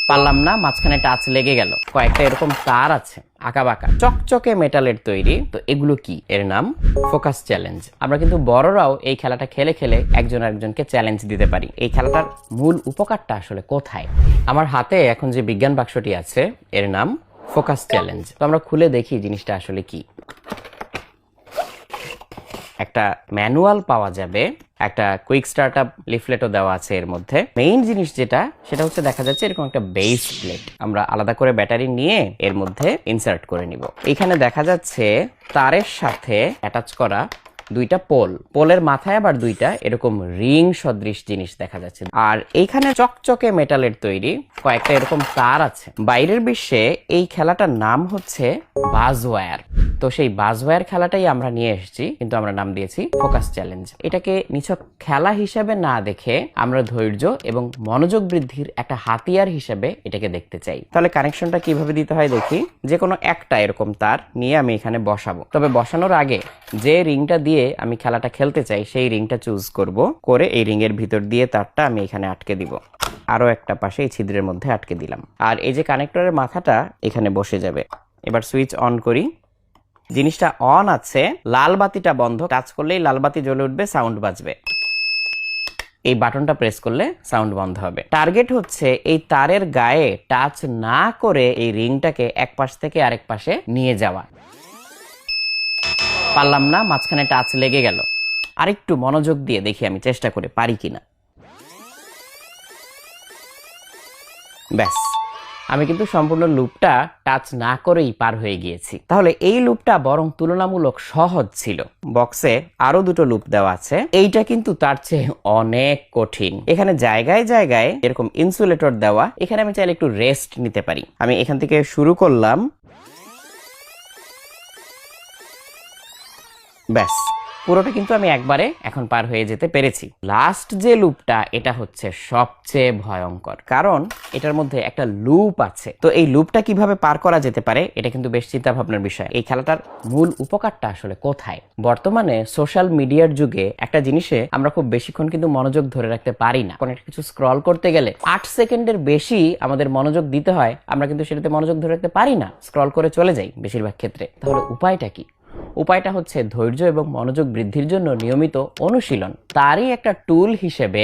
পারলাম না, মাঝখানে টাচ লেগে গেল। কয়েকটা এরকম তার আছে আঁকাবাঁকা, চকচকে মেটালের তৈরি। তো এগুলো কি? এর নাম ফোকাস চ্যালেঞ্জ। আমরা কিন্তু বড়রাও এই খেলাটা খেলে খেলে একজন আরেকজনকে চ্যালেঞ্জ দিতে পারি। এই খেলাটার মূল উপকারটা আসলে কোথায়? আমার হাতে এখন যে বিজ্ঞান বাক্সটি আছে এর নাম ফোকাস চ্যালেঞ্জ। তো আমরা খুলে দেখি জিনিসটা আসলে কি। একটা ম্যানুয়াল পাওয়া যাবে, একটা কুইক স্টার্টআপ লিফলেটও দেওয়া আছে এর মধ্যে। মেইন জিনিস যেটা, সেটা হচ্ছে দেখা যাচ্ছে এরকম একটা বেস প্লেট আমরা আলাদা করে ব্যাটারি নিয়ে এর মধ্যে ইনসার্ট করে নিব। এখানে দেখা যাচ্ছে তারের সাথে অ্যাটাচ করা দুইটা পোলের মাথায় আবার দুইটা এরকম রিং সদৃশ জিনিস দেখা যাচ্ছে। আর এইখানে চকচকে মেটালের তৈরি কয়েকটা এরকম তার আছে। বাইরের বিশ্বে এই খেলাটার নাম হচ্ছে বাজওয়্যার। তো সেই বাজওয়্যার খেলাটাই আমরা নিয়ে এসেছি, কিন্তু আমরা নাম দিয়েছি ফোকাস চ্যালেঞ্জ। এটাকে নিছক খেলা হিসেবে না দেখে আমরা ধৈর্য এবং মনোযোগ বৃদ্ধির একটা হাতিয়ার হিসেবে এটাকে দেখতে চাই। তাহলে কানেকশনটা কিভাবে দিতে হয় দেখি। যে কোনো একটা এরকম তার নিয়ে আমি এখানে বসাবো। তবে বসানোর আগে যে রিংটা দিয়ে আমি খেলাটা খেলতে চাই সেই রিংটা চুজ করব, করে এই রিং এর ভিতর দিয়ে তারটা আমি এখানে আটকে দিব। আরো একটা পাশে এই ছিদ্রের মধ্যে আটকে দিলাম। আর এই যে কানেক্টরের মাথাটা এখানে বসে যাবে। এবার সুইচ অন করি। জিনিসটা অন আছে, লাল বাতিটা বন্ধ। টাচ করলেই লাল বাতি জ্বলে উঠবে, সাউন্ড বাজবে। এই বাটনটা প্রেস করলে সাউন্ড বন্ধ হবে। টার্গেট হচ্ছে এই তারের গায়ে টাচ না করে এই রিংটাকে এক পাশ থেকে আরেক পাশে নিয়ে যাওয়া। পারলাম না, মাঝখানে টাচ লেগে গেল। আরেকটু মনোযোগ দিয়ে দেখি আমি চেষ্টা করে পারি কিনা। ব্যাস, আমি কিন্তু সম্পূর্ণ লুপটা টাচ না করেই পার হয়ে গিয়েছি। তাহলে এই লুপটা বরং তুলনামূলক সহজ ছিল। বক্সে আরো দুটো লুপ দেওয়া আছে, এইটা কিন্তু তার চেয়ে অনেক কঠিন। এখানে জায়গায় জায়গায় এরকম ইনসুলেটর দেওয়া। এখানে আমি চাইলে একটু রেস্ট নিতে পারি। আমি এখান থেকে শুরু করলাম। ব্যাস, পুরোটা কিন্তু আমি একবারে এখন পার হয়ে যেতে পেরেছি। লাস্ট যে লুপটা, এটা হচ্ছে সবচেয়ে ভয়ঙ্কর, কারণ এটার মধ্যে একটা লুপ আছে। তো এই লুপটা কিভাবে পার করা যেতে পারে, এটা কিন্তু বেশ চিন্তা ভাবনার বিষয়। এই খেলাটার মূল উপকারটা আসলে কোথায়? বর্তমানে সোশ্যাল মিডিয়ার যুগে একটা জিনিসে আমরা খুব বেশিক্ষণ কিন্তু মনোযোগ ধরে রাখতে পারি না। কোনো একটা কিছু স্ক্রল করতে গেলে 8 সেকেন্ডের বেশি আমাদের মনোযোগ দিতে হয়, আমরা কিন্তু সেটাতে মনোযোগ ধরে রাখতে পারি না, স্ক্রল করে চলে যাই বেশিরভাগ ক্ষেত্রে। তাহলে উপায়টা কি? উপায়টা হচ্ছে ধৈর্য এবং মনোযোগ বৃদ্ধির জন্য নিয়মিত অনুশীলন। তারই একটা টুল হিসেবে